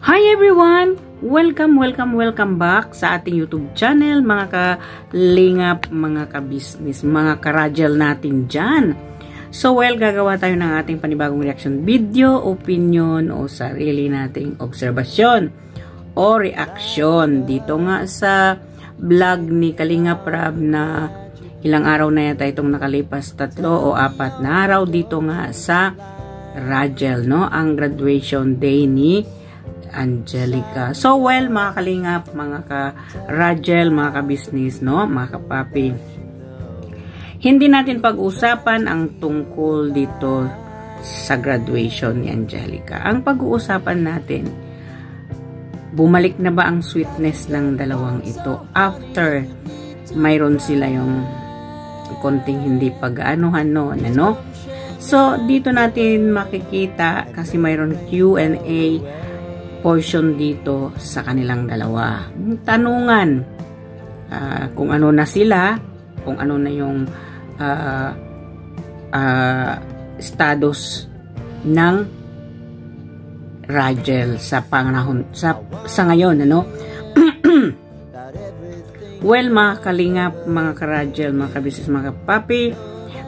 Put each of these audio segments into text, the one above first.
Hi everyone! Welcome back sa ating YouTube channel, mga kalingap, mga ka-business, mga ka-rajal natin dyan. So gagawa tayo ng ating panibagong reaction video, opinion, o sarili nating obserbasyon o reaction dito nga sa vlog ni Kalingap Rab na ilang araw na yata itong nakalipas, 3 o 4 na araw dito nga sa Rajal, no? Ang graduation day ni Angelica. So mga kalingap, mga ka-Rajal, mga ka-business, no? Mga kapapi. Hindi natin pag-usapan ang tungkol dito sa graduation ni Angelica. Ang pag-uusapan natin, bumalik na ba ang sweetness ng dalawang ito after mayroon sila yung konting hindi pag-aanuhan noon, ano? So, dito natin makikita kasi mayroon Q&A portion dito sa kanilang dalawa. Tanungan kung ano na sila, kung ano na yung status ng Rajal sa panahon sa ngayon, ano? Mga kalingap, mga ka-Rajal, mga ka-business, mga kapapi,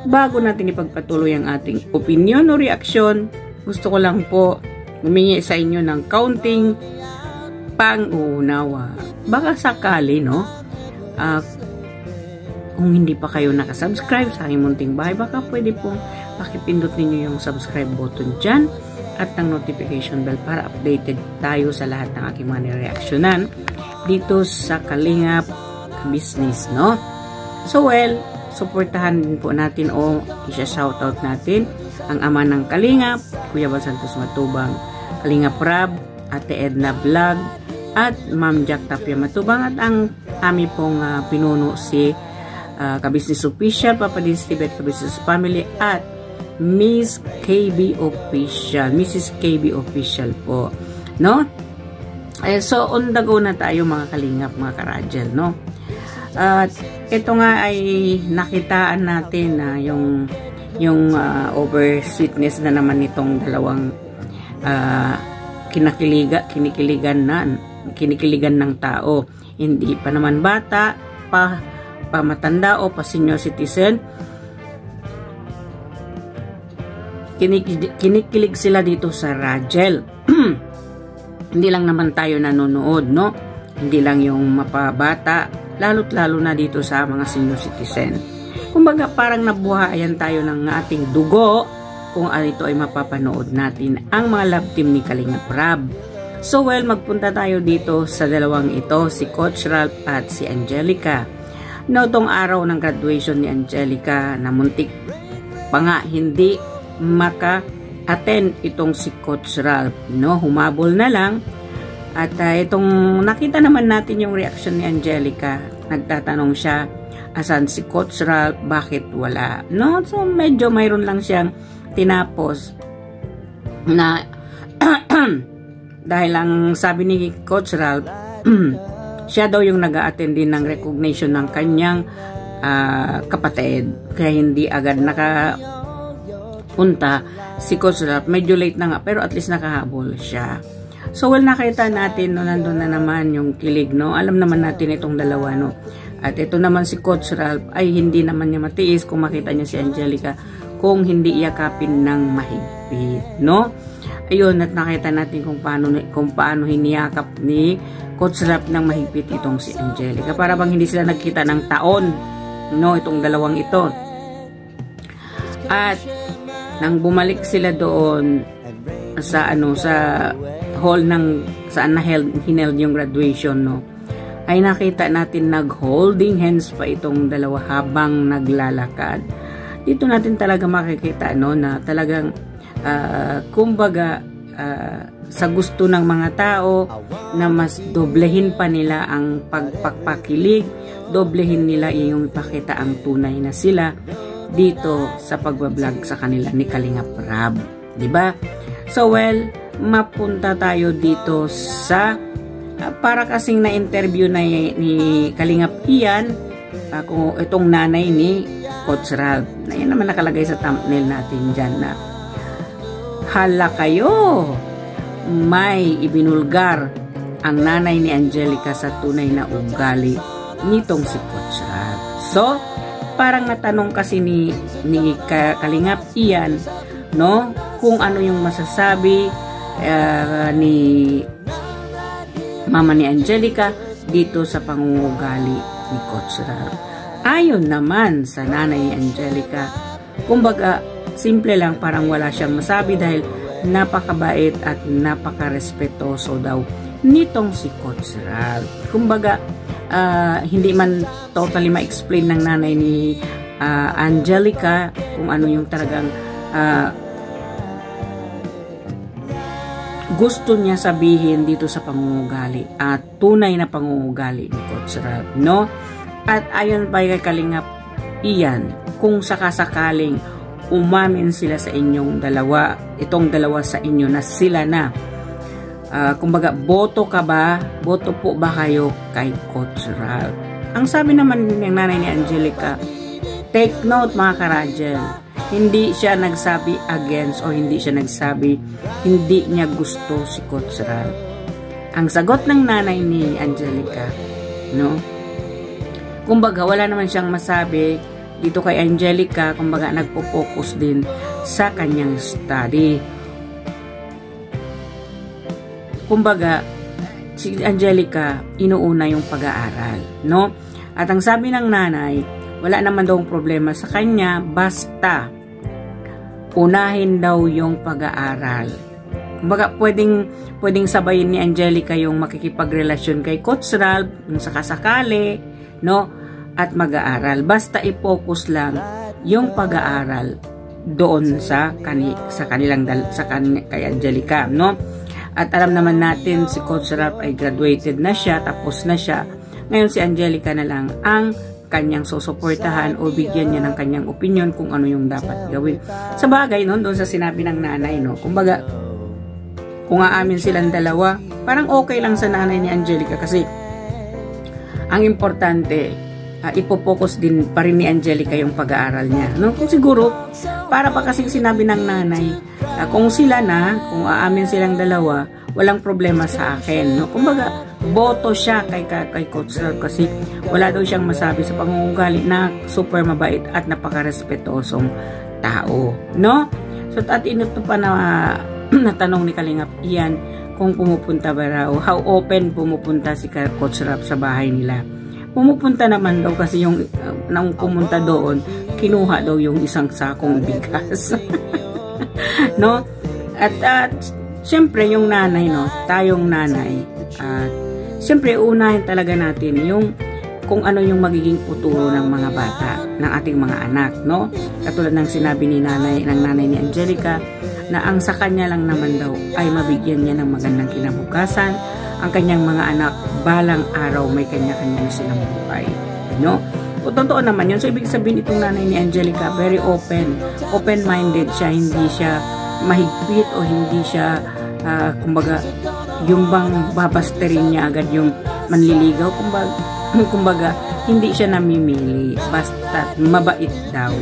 bago natin ipagpatuloy ang ating opinion o reaksyon, gusto ko lang po humingi sa inyo ng counting pang-uunawa. Baka sakali, no? Kung hindi pa kayo nakasubscribe sa aking munting bahay, baka pwede pong pakipindot ninyo yung subscribe button dyan at ng notification bell para updated tayo sa lahat ng aking mga nireaksyonan dito sa Kalingap Business, no? So suportahan din po natin o isa-shoutout natin ang ama ng Kalingap, Kuya Bal Santos Matubang, Kalingap Rab, Ate Edna Vlog, at Ma'am Jack Tapia Matubang, at ang ami pong pinuno si Ka-Business Official, Papa Din Steve at Ka-Business Family, at Miss KB Official, Mrs. KB Official po, no? So on the go na tayo, mga Kalingap, mga ka-Rajal, no? At ito nga ay nakitaan natin na yung over sweetness na naman nitong dalawang kinikiligan ng tao. Hindi pa naman bata, pa matanda o pa senior citizen. Kinikilig sila dito sa Rajal. Hindi lang naman tayo nanonood, no? Hindi lang yung mapabata, lalo't lalo na dito sa mga senior citizen. Kumbaga parang nabuhayan tayo ng ating dugo kung ano ito ay mapapanood natin ang mga love team ni Kalingap Rab. So magpunta tayo dito sa dalawang ito, si Coach Ralph at si Angelica. No, tong araw ng graduation ni Angelica, na muntik pa nga hindi maka-attend itong si Coach Ralph, no? Humabol na lang. At itong nakita naman natin yung reaction ni Angelica, nagtatanong siya, asan si Coach Ralph, bakit wala, no? So medyo mayroon lang siyang tinapos na dahil lang sabi ni Coach Ralph, siya daw yung nag-a-attend din ng recognition ng kanyang kapatid, kaya hindi agad nakapunta si Coach Ralph. Medyo late na nga, pero at least nakahabol siya. So nakita natin, no, nandun na naman yung kilig, no? Alam naman natin itong dalawa, no? At ito naman si Coach Ralph ay hindi naman niya matiis kung makita niya si Angelica kung hindi iyakapin ng mahigpit, no? Ayun, at nakita natin kung paano hiniyakap ni Coach Ralph ng mahigpit itong si Angelica. Para bang hindi sila nagkita ng taon, no? Itong dalawang ito. At nang bumalik sila doon sa hall ng saan hineld yung graduation, no, ay nakita natin nag-holding hands pa itong dalawa habang naglalakad. Dito natin talaga makikita, no, na talagang kumbaga sa gusto ng mga tao na mas doblehin pa nila ang pagpapakilig, doblehin nila yung ipakita ang tunay na sila dito sa pagbablog sa kanila ni Kalingap Rab, di ba? So mapunta tayo dito sa para kasing na-interview na ni Kalingap Ian, kung itong nanay ni Coach Ralph. Na yan naman nakalagay sa thumbnail natin dyan na, hala kayo, may ibinulgar ang nanay ni Angelica sa tunay na ugali nitong si Coach Ralph. So, parang natanong kasi ni Kalingap Ian, no, kung ano yung masasabi ni mama ni Angelica dito sa pangungugali ni Coach Ralph. Ayon naman sa nanay ni Angelica, kumbaga, simple lang, parang wala siyang masabi dahil napakabait at napakarespetuoso daw nitong si Coach Ralph. Kumbaga, hindi man totally ma-explain ng nanay ni Angelica kung ano yung talagang gusto niya sabihin dito sa pangungugali at tunay na pangungugali ni Coach Ralph, no? At ayon pa kay Kalingap Ian, kung sakasakaling umamin sila sa inyong dalawa, itong dalawa sa inyo na sila na, kumbaga, boto po ba kayo kay Coach Ralph? Ang sabi naman ng nanay ni Angelica, take note mga ka-Rajel, hindi siya nagsabi against o hindi siya nagsabi hindi niya gusto si Coach Ralph. Ang sagot ng nanay ni Angelica, no? Kumbaga, wala naman siyang masabi dito kay Angelica, kumbaga nagpo-focus din sa kanyang study. Kumbaga, si Angelica inuuna yung pag-aaral, no? At ang sabi ng nanay, wala naman daw problema sa kanya, basta unahin daw yung pag-aaral. Kumbaga, pwedeng sabayin ni Angelica yung makikipagrelasyon kay Coach Ralph, yung sakasakali, no? At mag-aaral. Basta i-focus lang yung pag-aaral doon kay Angelica, no? At alam naman natin si Coach Ralph ay graduated na siya, tapos na siya. Ngayon si Angelica na lang ang kanyang susuportahan o bigyan niya ng kanyang opinion kung ano yung dapat gawin. Sa bagay, no, doon sa sinabi ng nanay, no, kumbaga, kung aamin silang dalawa, parang okay lang sa nanay ni Angelica kasi ang importante, ipopokus din pa rin ni Angelica yung pag-aaral niya. No? Kung siguro, para pa kasing sinabi ng nanay, kung kung aamin silang dalawa, walang problema sa akin. No? Kumbaga, boto siya kay Coach Ralph kasi wala daw siyang masabi sa pangungugali na super mabait at napaka-respetosong tao. No? So, at ito pa na natanong ni Kalingap Ian kung pumupunta ba raw, how open pumupunta si Coach Ralph sa bahay nila. Pumupunta naman daw kasi yung nang pumunta doon, kinuha daw yung isang sakong bigas. No? At syempre yung nanay, no, tayong nanay, syempre unahin talaga natin yung kung ano yung magiging futuro ng mga bata, ng ating mga anak, no? Katulad ng sinabi ng nanay ni Angelica, na ang sa kanya lang naman daw ay mabigyan niya ng magandang kinabukasan ang kanyang mga anak, balang araw may kanya-kanya na silang buhay, no? O totoo naman yun. So ibig sabihin itong nanay ni Angelica, very open-minded siya, hindi siya mahigpit o hindi siya kumbaga yung bang babasterin niya agad yung manliligaw, kumbaga hindi siya namimili, basta mabait daw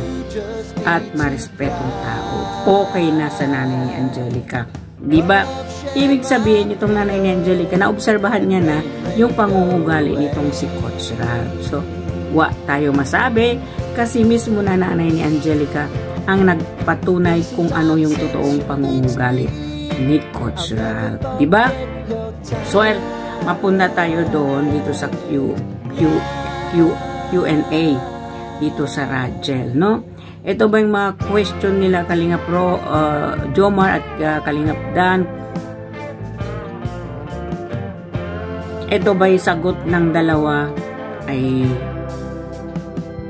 at marespetong tao, okay na sa nanay ni Angelica, diba? Ibig sabihin itong nanay ni Angelica, naobserbahan niya na yung pangungugali nitong si Coach Ralph. So tayo masabi kasi mismo na nanay ni Angelica ang nagpatunay kung ano yung totoong pangungugali ni Coach Ralph, diba? So mapunta tayo doon dito sa Q&A dito sa Rajel, no? Ito ba yung mga question nila Kalingap Jomar at Kalingap Dan? Ito ba yung sagot ng dalawa ay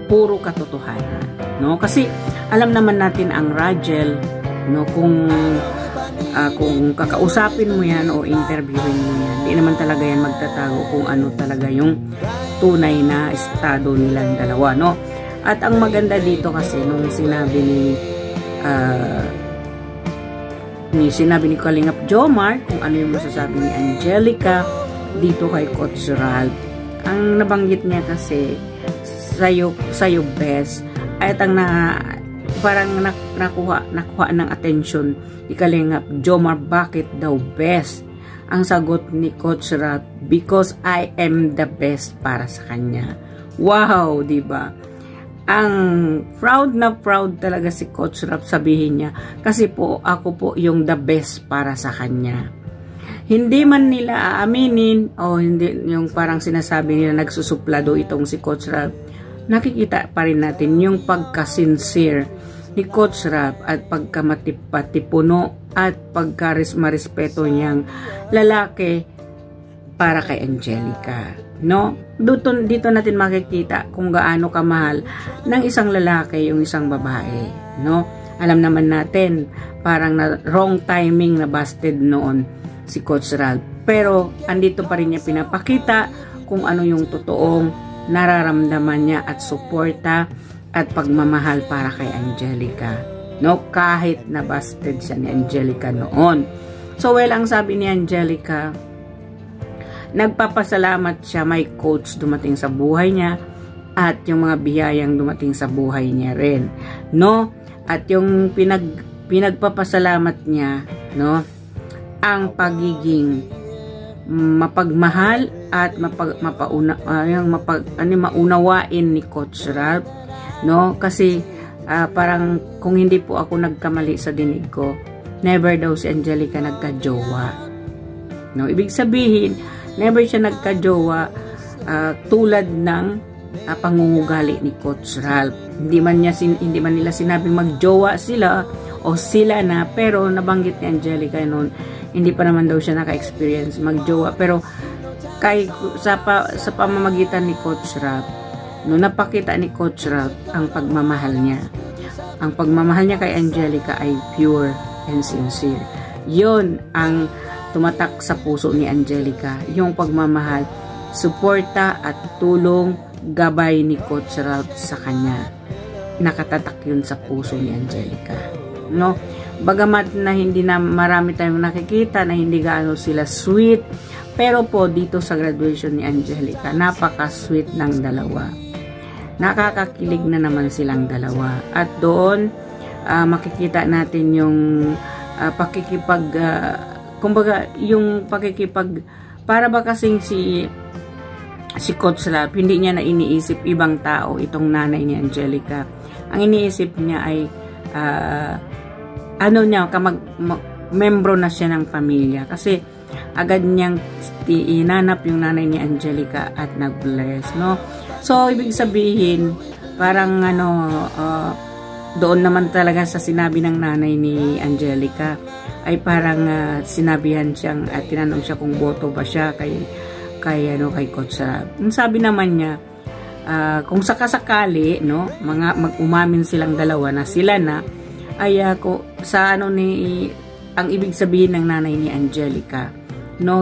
puro katotohanan, no? Kasi alam naman natin ang Rajel, no, kung kakausapin mo yan o interviewin mo yan, di naman talaga yan magtatago kung ano talaga yung tunay na estado nilang dalawa, no? At ang maganda dito kasi nung sinabi ni Kalingap Jomar kung ano yung masasabi ni Angelica dito kay Coach Ralph, ang nabanggit niya kasi sa'yo best, at ang parang nakuha ng attention ni Kalingap Jomar, bakit daw best? Ang sagot ni Coach Ralph, because I am the best para sa kanya. Wow, di ba? Ang proud na proud talaga si Coach Ralph sabihin niya, kasi po ako po yung the best para sa kanya. Hindi man nila aaminin o hindi yung parang sinasabi nila nagsusuplado itong si Coach Ralph, nakikita pa rin natin yung pagka-sincere ni Coach Ralph at pagkamatipuno at pagka-respeto niyang lalaki para kay Angelica, no? Dito natin makikita kung gaano kamahal ng isang lalaki yung isang babae, no? Alam naman natin parang wrong timing na busted noon si Coach Ralph, pero andito pa rin niya pinapakita kung ano yung totoong nararamdaman niya at suporta at pagmamahal para kay Angelica, no? Kahit na busted siya ni Angelica noon. So well, ang sabi ni Angelica, nagpapasalamat siya may coach dumating sa buhay niya at yung mga biyayang dumating sa buhay niya rin, no? At yung pinagpapasalamat niya, no, ang pagiging mapagmahal at maunawain ni Coach Ralph, no? Kasi parang kung hindi po ako nagkamali sa dinig ko, never daw si Angelica nagka-jowa, no? Ibig sabihin, never siya nagka-jowa tulad ng pangungugali ni Coach Ralph. Hindi man nila sinabing magjowa sila o sila na, pero nabanggit ni Angelica noon, hindi pa naman daw siya naka-experience magjowa, pero sa pamamagitan ni Coach Ralph, no, napakita ni Coach Ralph ang pagmamahal niya. Ang pagmamahal niya kay Angelica ay pure and sincere. Yun ang tumatak sa puso ni Angelica, yung pagmamahal, suporta at tulong, gabay ni Coach Ralph sa kanya. Nakatatak yun sa puso ni Angelica, no? Bagamat na hindi na marami tayong nakikita na hindi gaano sila sweet, pero po dito sa graduation ni Angelica, napaka-sweet ng dalawa. Nakakakilig na naman silang dalawa. At doon, makikita natin yung kumbaga, yung pakikipag, para ba kasing si Coach Ralph, hindi niya na iniisip ibang tao, itong nanay ni Angelica. Ang iniisip niya ay, membro na siya ng pamilya. Kasi, agad niyang inanap yung nanay ni Angelica at nag-bless, no? So, ibig sabihin, parang doon naman talaga sa sinabi ng nanay ni Angelica, ay parang sinabihan siyang at tinanong siya kung boto ba siya kay Coach Ralph. Ang sabi naman niya, kung sakasakali, no, mag-umamin silang dalawa na sila na, ay ang ibig sabihin ng nanay ni Angelica, no,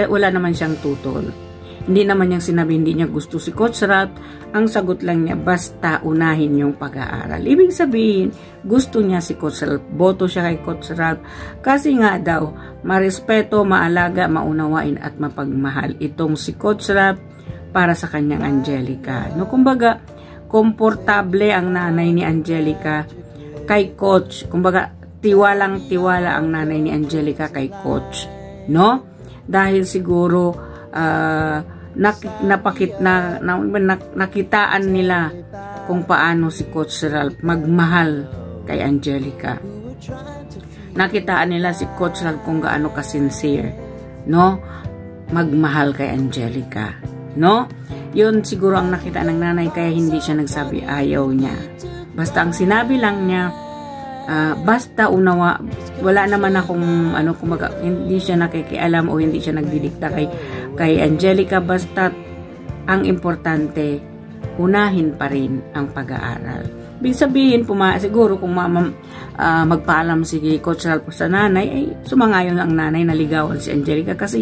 wala naman siyang tutol. Hindi naman niyang sinabi hindi niya gusto si Coach Ralph. Ang sagot lang niya, basta unahin yung pag-aaral. Ibig sabihin, gusto niya si Coach Ralph. Boto siya kay Coach Ralph. Kasi nga daw, marespeto, maalaga, maunawain at mapagmahal itong si Coach Ralph para sa kanyang Angelica. No, kumbaga, komportable ang nanay ni Angelica kay Coach. Kumbaga, tiwalang-tiwala ang nanay ni Angelica kay Coach. No? Dahil siguro, nakitaan nila kung paano si Coach Ralph magmahal kay Angelica. Nakitaan nila si Coach Ralph kung gaano ka-sincere, no, magmahal kay Angelica, no? Yun siguro ang nakita ng nanay, kaya hindi siya nagsabi ayaw niya. Basta ang sinabi lang niya, basta unawa, wala naman akong kumbaga, hindi siya nakikialam o hindi siya nagdidikta kay Angelica, basta ang importante, unahin pa rin ang pag-aaral. Ibig sabihin, siguro kung magpaalam si Coach Ralph sa nanay, ay sumangayon ang nanay na ligawan si Angelica, kasi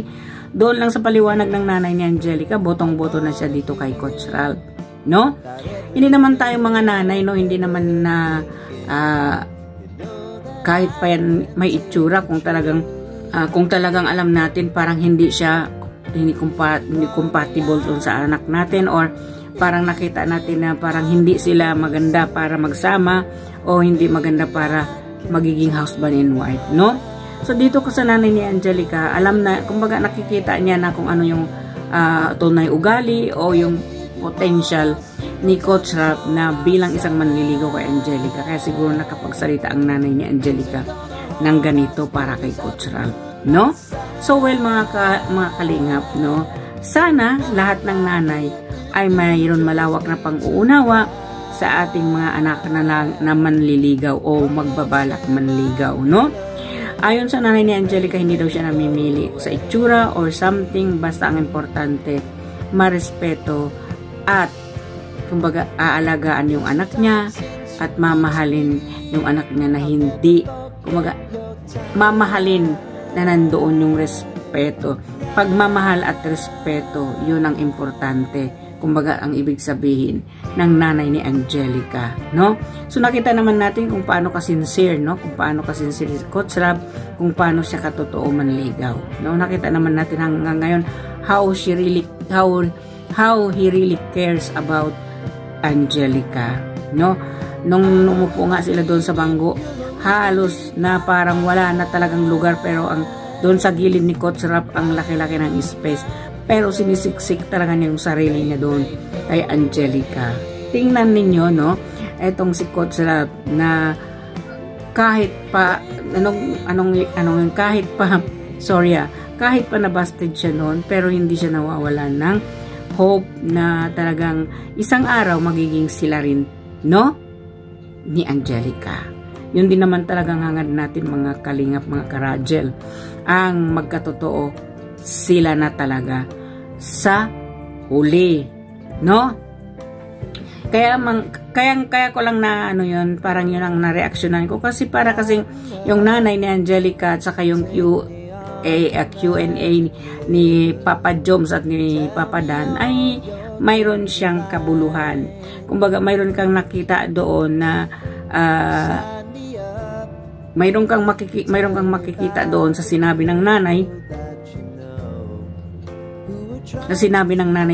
doon lang sa paliwanag ng nanay ni Angelica, botong-boto na siya dito kay Coach Ralph, no? Hindi naman tayo mga nanay, no? Hindi naman na kahit pa yan may itsura, kung talagang alam natin parang hindi compatible dun sa anak natin, or parang nakita natin na parang hindi sila maganda para magsama o hindi maganda para magiging husband and wife, no? So dito ko sa nanay ni Angelica, alam na, kumbaga nakikita niya na kung ano yung tunay ugali o yung potential ni Coach Ralph na bilang isang manliligaw kay Angelica. Kaya siguro nakapagsalita ang nanay ni Angelica ng ganito para kay Coach Ralph, no? So well, mga kalingap, no? Sana lahat ng nanay ay mayroon malawak na pang-uunawa sa ating mga anak na manliligaw o magbabalak manligaw, no? Ayon sa nanay ni Angelica, hindi daw siya namimili sa itsura or something, basta ang importante marespeto at kumbaga aalagaan yung anak niya at mamahalin yung anak niya na hindi, kumbaga mamahalin na nandoon yung respeto. Pagmamahal at respeto, yun ang importante. Kumbaga ang ibig sabihin ng nanay ni Angelica, no? So nakita naman natin kung paano ka-sincere, no? Kung paano ka-sincere si Coach Ralph, kung paano siya katotoo manligaw, no? Nakita naman natin hanggang ngayon how he really cares about Angelica, no? Nung umupo nga sila doon sa banggo, halos na parang wala na talagang lugar, pero ang doon sa gilid ni Coach Ralph ang laki-laki ng space. Pero sinisiksik talaga niya yung sarili niya doon kay Angelica. Tingnan ninyo, no? Etong si Coach Ralph na kahit pa kahit pa nabasted siya noon, pero hindi siya nawawala ng hope na talagang isang araw magiging sila rin, no? Ni Angelica. Yun din naman talagang hangad natin, mga kalingap, mga karajel, ang magkatotoo sila na talaga sa huli, no? Kaya ko lang na ano yun, parang yun ang na-reaksyonan ko kasi para kasing yung nanay ni Angelica at saka yung Q&A ni Papa Joms at ni Papa Dan ay mayroon siyang kabuluhan. Kumbaga mayroon kang nakita doon na mayroon kang makikita doon sa sinabi ng nanay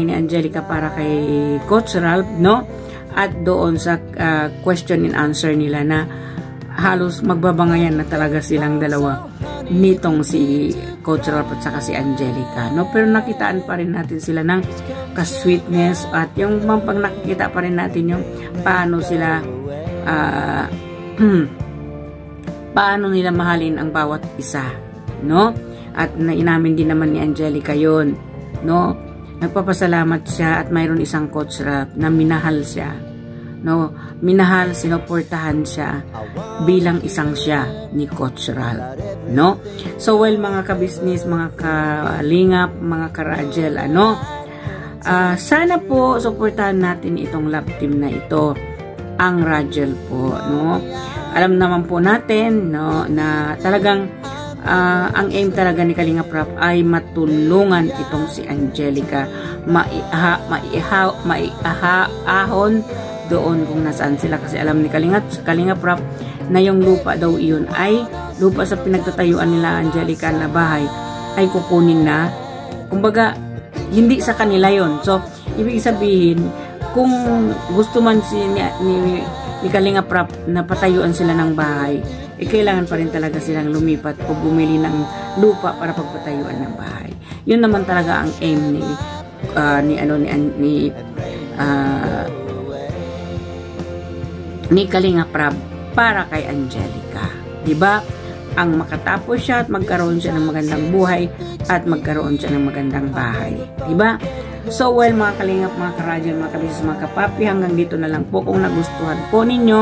ni Angelica para kay Coach Ralph, no? At doon sa question and answer nila na halos magbabangayan na talaga silang dalawa nitong si Coach Ralph at saka si Angelica, no? Pero nakitaan pa rin natin sila ng ka-sweetness at yung pag nakikita pa rin natin yung paano sila paano nila mahalin ang bawat isa, no? At inamin din naman ni Angelica yon, no? Nagpapasalamat siya at mayroon isang Coach Ralph na minahal siya, no? Minahal, sinuportahan siya bilang isang siya ni Coach Ralph, no? So well, mga ka-business, mga kalingap, mga karajel, ano? Sana po suportahan natin itong love team na ito, ang Rajel po, no? Alam naman po natin, no, na talagang ang aim talaga ni Kalingap Ralph ay matulungan itong si Angelica, maiahon doon kung nasaan sila, kasi alam ni Kalingap Ralph na yung lupa daw iyon ay lupa sa pinagtatayuan nila Angelica na bahay ay kukunin na, kumbaga hindi sa kanila yon. So ibig sabihin, kung gusto man ni Kalingap Ralph na patayuan sila ng bahay, kailangan pa rin talaga silang lumipat o bumili ng lupa para pagpatayuan ng bahay. Yun naman talaga ang aim ni Kalingap Ralph para kay Angelica. Diba? Ang makatapos siya at magkaroon siya ng magandang buhay at magkaroon siya ng magandang bahay. Diba? So well, mga kalingap, mga karajel, mga kabisis, mga kapapi, hanggang dito na lang po. Kung nagustuhan po ninyo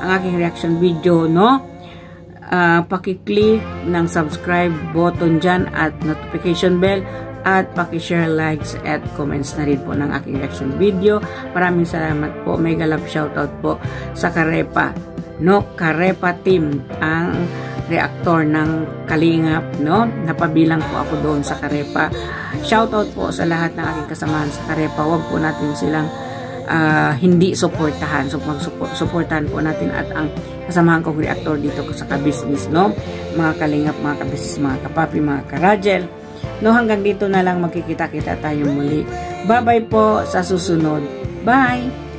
ang aking reaction video, no? Paki-click ng subscribe button dyan at notification bell at paki-share, likes at comments na rin po ng aking reaction video. Maraming salamat po. Mega love shoutout po sa Karepa, no? Karepa team, ang reactor ng Kalingap, no? Napabilang po ako doon sa Karepa. Shoutout po sa lahat ng aking kasamahan sa Karepa. Huwag po natin silang hindi suportahan. So suportahan po natin at ang kasamahan kong reactor dito sa ka-business, no? Mga Kalingap, mga ka-business, mga kapapi, mga karajel, no? Hanggang dito na lang, magkikita-kita tayo muli. Bye-bye po sa susunod Bye!